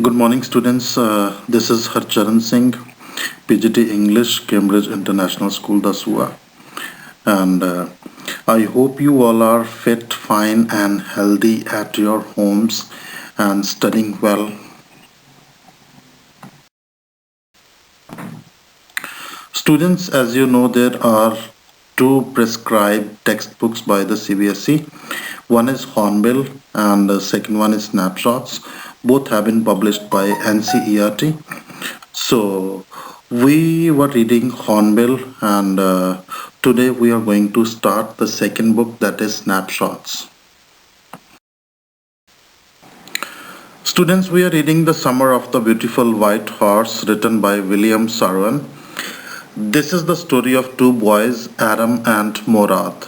Good morning, students. This is Harcharan Singh, PGT English, Cambridge International School, Dasua. And I hope you all are fit, fine, and healthy at your homes and studying well. Students, as you know, there are two prescribed textbooks by the CBSE. One is Hornbill and the second one is Snapshots. Both have been published by NCERT. So we were reading Hornbill, and today we are going to start the second book, that is Snapshots. Students, we are reading The Summer of the Beautiful White Horse, written by William Saroyan. This is the story of two boys, Aram and Morad.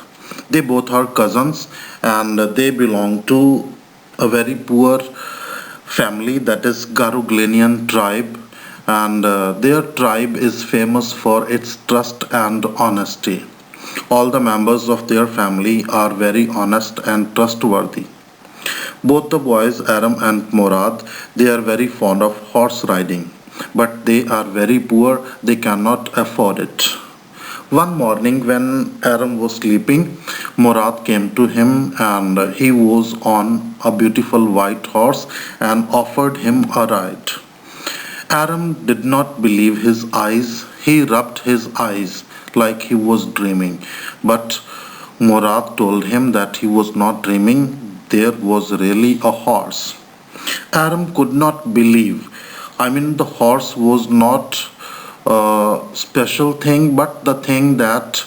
They both are cousins and they belong to a very poor family, that is Garuglanian tribe, and their tribe is famous for its trust and honesty. All the members of their family are very honest and trustworthy. Both the boys, Aram and Morad, they are very fond of horse riding, but they are very poor, they cannot afford it. One morning, when Aram was sleeping, Morad came to him and he was on a beautiful white horse and offered him a ride. Aram did not believe his eyes. He rubbed his eyes like he was dreaming. But Morad told him that he was not dreaming. There was really a horse. Aram could not believe. The horse was not a special thing, but the thing that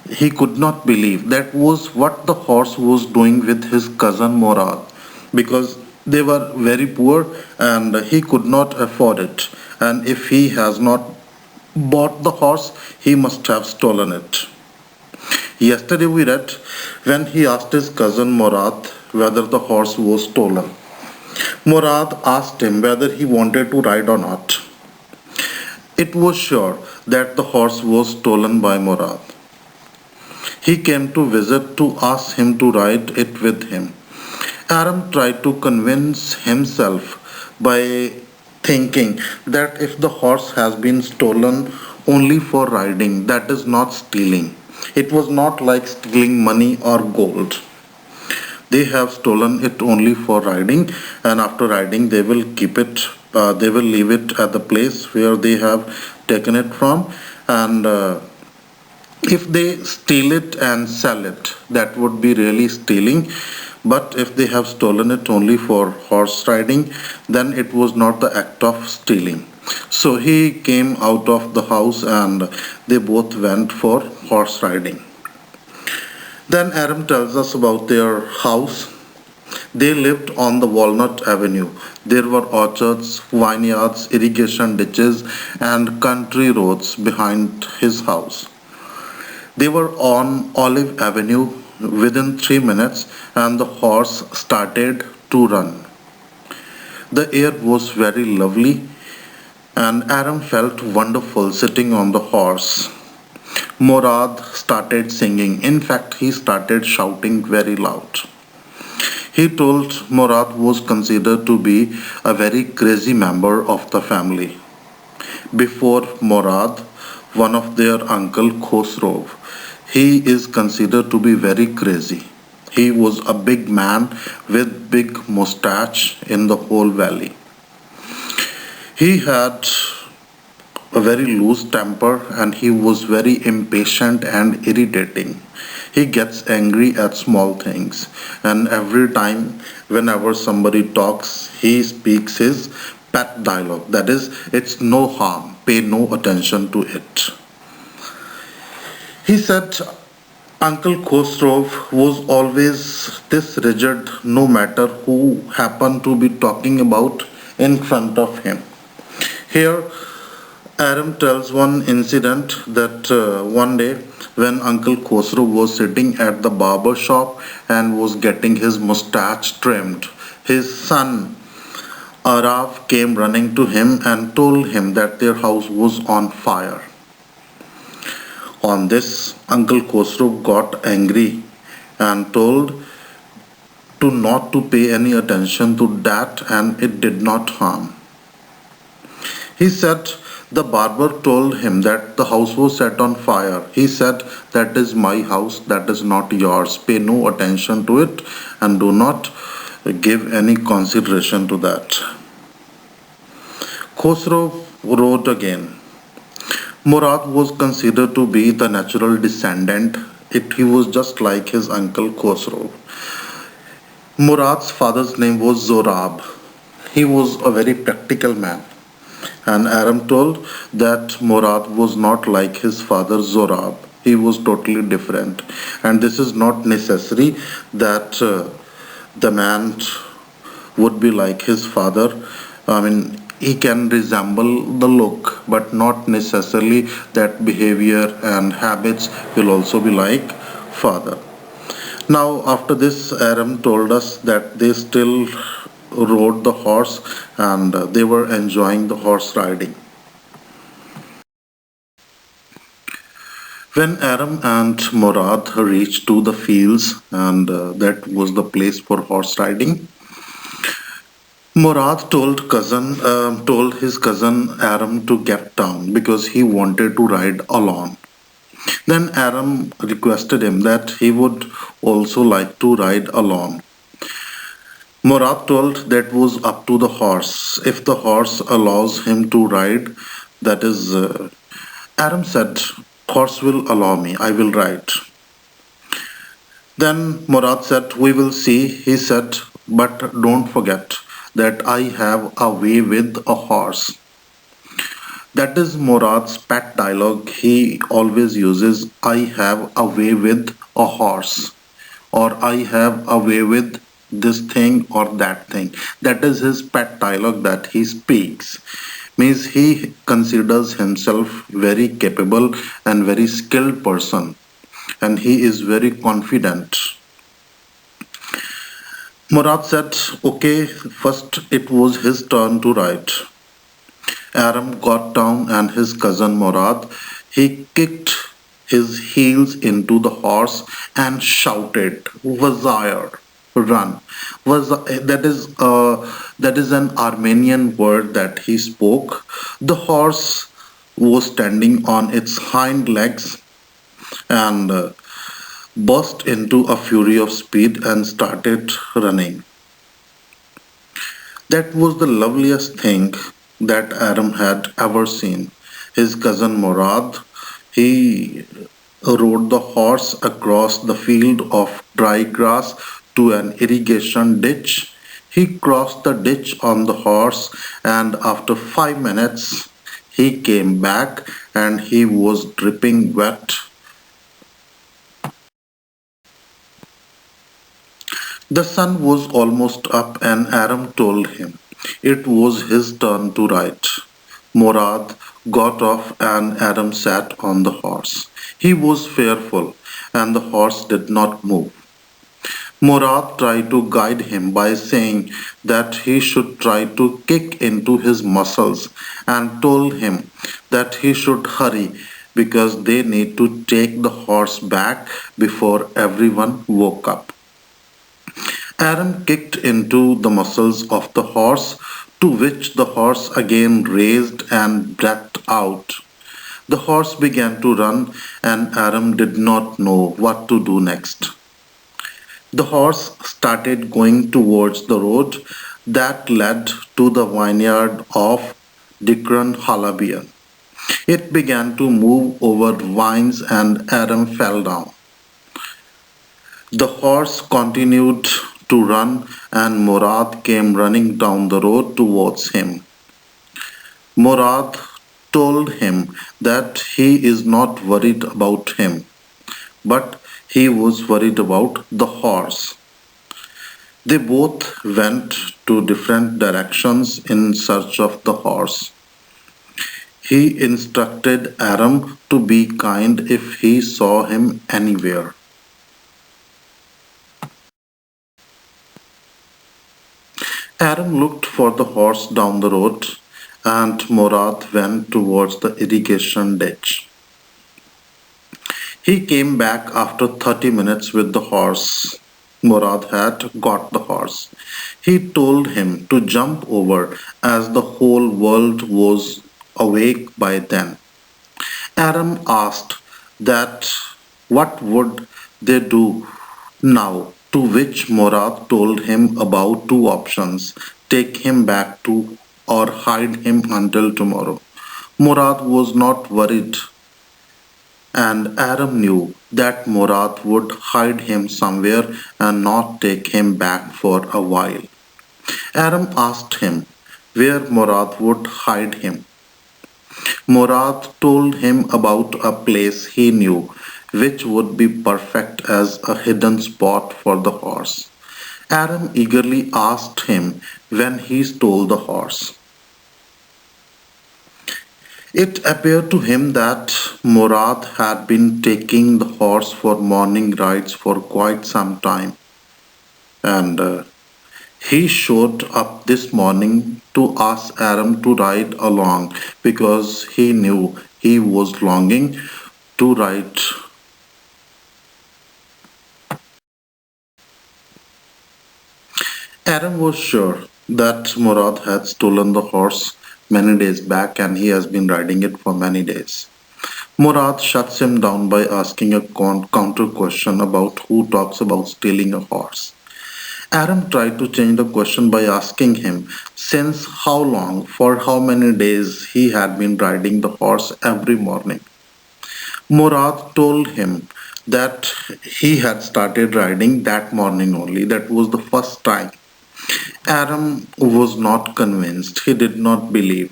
he could not believe. That was what the horse was doing with his cousin Morad, because they were very poor and he could not afford it. And if he has not bought the horse, he must have stolen it. Yesterday we read when he asked his cousin Morad whether the horse was stolen. Morad asked him whether he wanted to ride or not. It was sure that the horse was stolen by Morad. He came to visit to ask him to ride it with him. Aram tried to convince himself by thinking that if the horse has been stolen only for riding, that is not stealing. It was not like stealing money or gold. They have stolen it only for riding, and after riding, they will keep it, they will leave it at the place where they have taken it from, and if they steal it and sell it, that would be really stealing. But if they have stolen it only for horse riding, then it was not the act of stealing. So he came out of the house and they both went for horse riding. Then Aram tells us about their house. They lived on the Walnut Avenue. There were orchards, vineyards, irrigation ditches, and country roads behind his house. They were on Olive Avenue within 3 minutes, and the horse started to run. The air was very lovely, and Aram felt wonderful sitting on the horse. Morad started singing. In fact, he started shouting very loud. He told Morad was considered to be a very crazy member of the family. Before Morad, one of their uncle Khosrov, he is considered to be very crazy. He was a big man with big mustache in the whole valley. He had a very loose temper and he was very impatient and irritating. He gets angry at small things, and every time, whenever somebody talks, he speaks his pet dialogue, that is, it's no harm, pay no attention to it. He said Uncle Khosrow was always this rigid no matter who happened to be talking about in front of him. Here, Aram tells one incident that one day when Uncle Khosrow was sitting at the barber shop and was getting his mustache trimmed, his son Arav came running to him and told him that their house was on fire. On this, Uncle Khosrow got angry and told to not to pay any attention to that, and it did not harm. He said the barber told him that the house was set on fire. He said, that is my house, that is not yours. Pay no attention to it and do not give any consideration to that. Khosrow wrote again. Murad was considered to be the natural descendant. He was just like his uncle Khosrow. Murad's father's name was Zorab. He was a very practical man. And Aram told that Murad was not like his father Zorab. He was totally different. And this is not necessary that the man would be like his father. I mean, he can resemble the look, but not necessarily that behavior and habits will also be like father. Now, after this, Aram told us that they still rode the horse and they were enjoying the horse riding. When Aram and Murad reached to the fields, and that was the place for horse riding, Murad told his cousin Aram to get down because he wanted to ride alone. Then Aram requested him that he would also like to ride alone. Murad told that was up to the horse. If the horse allows him to ride, that is, Aram said, horse will allow me, I will ride. Then Murad said, we will see. He said, but don't forget that I have a way with a horse. That is Murad's pet dialogue. He always uses, I have a way with a horse, or I have a way with this thing or that thing. That is his pet dialogue that he speaks. Means he considers himself very capable and very skilled person, and he is very confident. Murad said, okay, first it was his turn to ride. Aram got down and his cousin Murad, he kicked his heels into the horse and shouted, Wazir, run. That is an Armenian word that he spoke. The horse was standing on its hind legs and burst into a fury of speed and started running. That was the loveliest thing that Aram had ever seen. His cousin Murad, he rode the horse across the field of dry grass to an irrigation ditch. He crossed the ditch on the horse, and after 5 minutes, he came back and he was dripping wet. The sun was almost up and Aram told him it was his turn to ride. Morad got off and Aram sat on the horse. He was fearful and the horse did not move. Morad tried to guide him by saying that he should try to kick into his muscles and told him that he should hurry because they need to take the horse back before everyone woke up. Aaron kicked into the muscles of the horse, to which the horse again raised and breathed out. The horse began to run, and Aram did not know what to do next. The horse started going towards the road that led to the vineyard of Dikran Halabian. It began to move over vines, and Aram fell down. The horse continued to run and Murad came running down the road towards him. Murad told him that he is not worried about him, but he was worried about the horse. They both went to different directions in search of the horse. He instructed Aram to be kind if he saw him anywhere. Aram looked for the horse down the road, and Morad went towards the irrigation ditch. He came back after 30 minutes with the horse. Murad had got the horse. He told him to jump over as the whole world was awake by then. Aram asked that what would they do now, to which Murad told him about two options: take him back to or hide him until tomorrow. Murad was not worried, and Aram knew that Murad would hide him somewhere and not take him back for a while. Aram asked him where Murad would hide him. Murad told him about a place he knew which would be perfect as a hidden spot for the horse. Aram eagerly asked him when he stole the horse. It appeared to him that Murad had been taking the horse for morning rides for quite some time, and he showed up this morning to ask Aram to ride along because he knew he was longing to ride. Aram was sure that Murad had stolen the horse many days back and he has been riding it for many days. Murad shuts him down by asking a counter question about who talks about stealing a horse. Aram tried to change the question by asking him since how long, for how many days he had been riding the horse every morning. Murad told him that he had started riding that morning only. That was the first time. Aram was not convinced. He did not believe.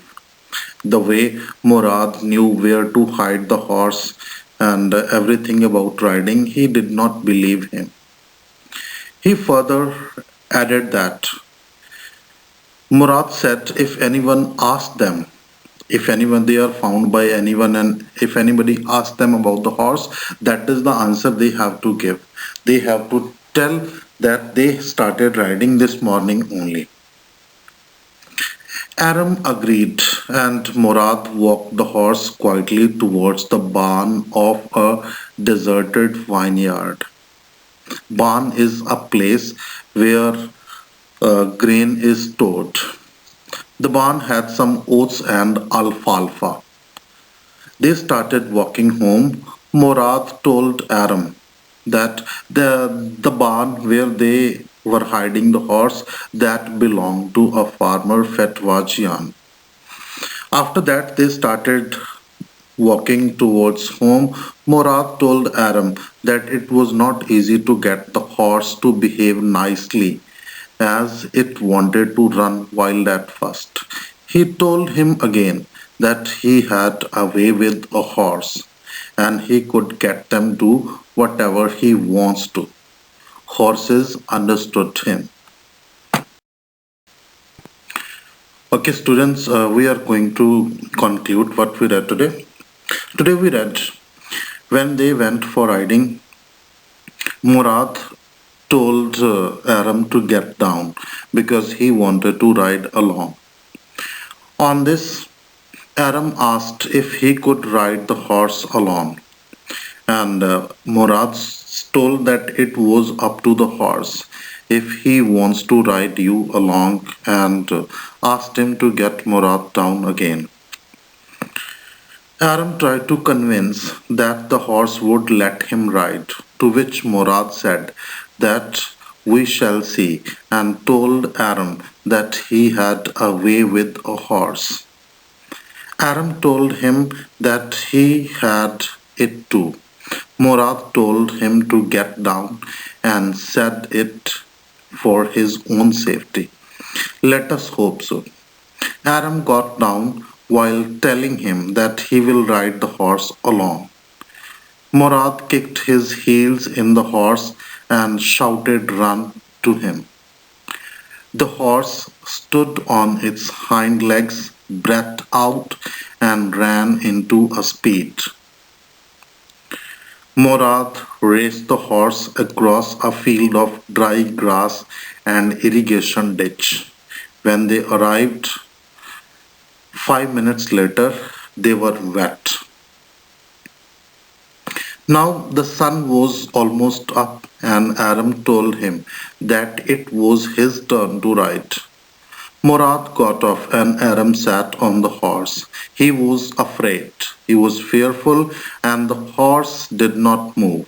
The way Murad knew where to hide the horse and everything about riding, he did not believe him. He further added that Murad said if anyone asked them, if anyone they are found by anyone and if anybody asks them about the horse, that is the answer they have to give. They have to tell that they started riding this morning only. Aram agreed, and Murad walked the horse quietly towards the barn of a deserted vineyard. Barn is a place where grain is stored. The barn had some oats and alfalfa. They started walking home. Murad told Aram that the barn where they were hiding the horse that belonged to a farmer Fetwajian. After that, they started walking towards home. Murad told Aram that it was not easy to get the horse to behave nicely as it wanted to run wild at first. He told him again that he had a way with a horse and he could get them do whatever he wants to. Horses understood him. Okay, students, we are going to conclude what we read today. Today we read when they went for riding, Murad told Aram to get down because he wanted to ride along. On this, Aram asked if he could ride the horse alone, and Murad told that it was up to the horse if he wants to ride you along and asked him to get Murad down again. Aram tried to convince that the horse would let him ride, to which Murad said that we shall see, and told Aram that he had a way with a horse. Aram told him that he had it too. Murad told him to get down and said it for his own safety. Let us hope so. Aram got down while telling him that he will ride the horse alone. Murad kicked his heels in the horse and shouted run to him. The horse stood on its hind legs, breathed out, and ran into a speed. Murad raced the horse across a field of dry grass and irrigation ditch. When they arrived 5 minutes later, they were wet. Now the sun was almost up and Aram told him that it was his turn to ride. Murad got off and Aram sat on the horse. He was afraid, he was fearful, and the horse did not move.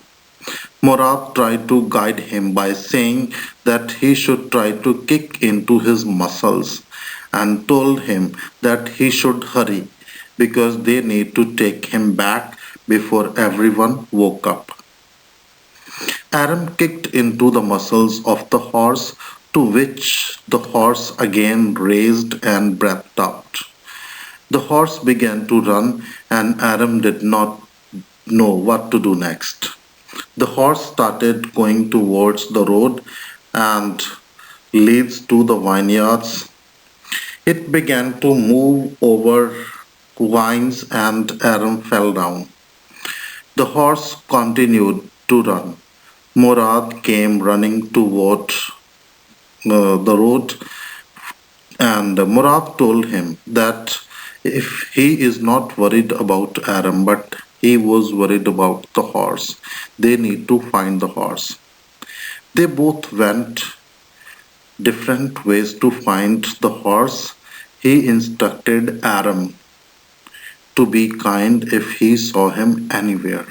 Murad tried to guide him by saying that he should try to kick into his muscles and told him that he should hurry because they need to take him back before everyone woke up. Aram kicked into the muscles of the horse, to which the horse again raised and breathed out. The horse began to run, and Aram did not know what to do next. The horse started going towards the road and leads to the vineyards. It began to move over vines, and Aram fell down. The horse continued to run. Murad came running toward the road, and Murad told him that if he is not worried about Aram, but he was worried about the horse, they need to find the horse. They both went different ways to find the horse. He instructed Aram to be kind if he saw him anywhere.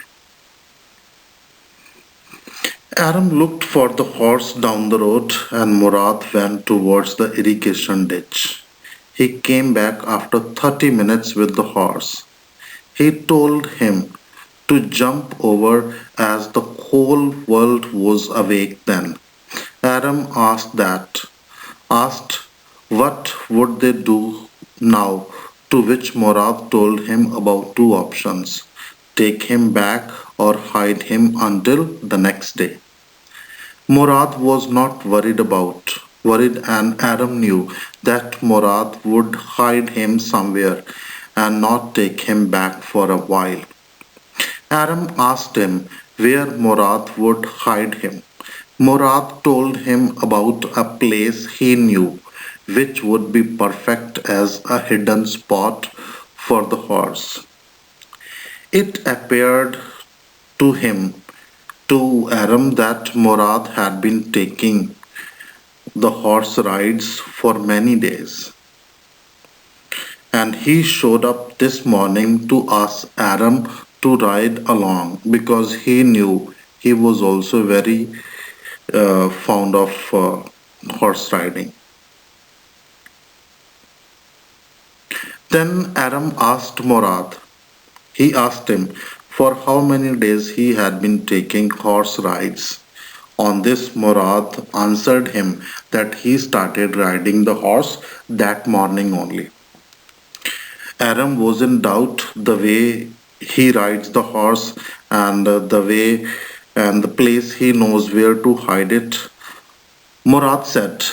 Aram looked for the horse down the road, and Murad went towards the irrigation ditch. He came back after 30 minutes with the horse. He told him to jump over as the whole world was awake then. Aram asked what would they do now, to which Murad told him about two options: take him back or hide him until the next day. Murad was not worried, and Aram knew that Murad would hide him somewhere and not take him back for a while. Aram asked him where Murad would hide him. Murad told him about a place he knew, which would be perfect as a hidden spot for the horse. It appeared to him, to Aram, that Murad had been taking the horse rides for many days, and he showed up this morning to ask Aram to ride along because he knew he was also very fond of horse riding. Then Aram asked Murad, he asked him for how many days he had been taking horse rides. On this, Murad answered him that he started riding the horse that morning only. Aram was in doubt the way he rides the horse and the way and the place he knows where to hide it. Murad said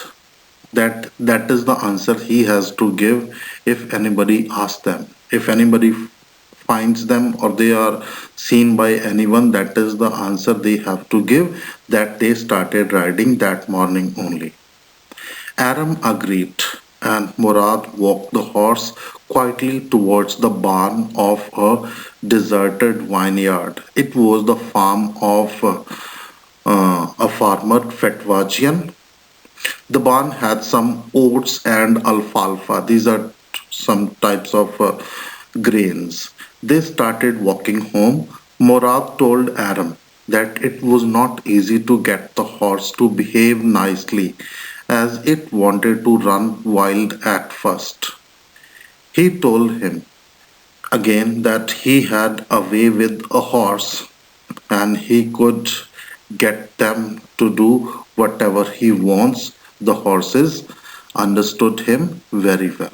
that that is the answer he has to give if anybody asks them. If anybody finds them or they are seen by anyone, that is the answer they have to give, that they started riding that morning only. Aram agreed, and Murad walked the horse quietly towards the barn of a deserted vineyard. It was the farm of a farmer Fetwajian. The barn had some oats and alfalfa. These are some types of grains. They started walking home. Murad told Aram that it was not easy to get the horse to behave nicely as it wanted to run wild at first. He told him again that he had a way with a horse and he could get them to do whatever he wants. The horses understood him very well.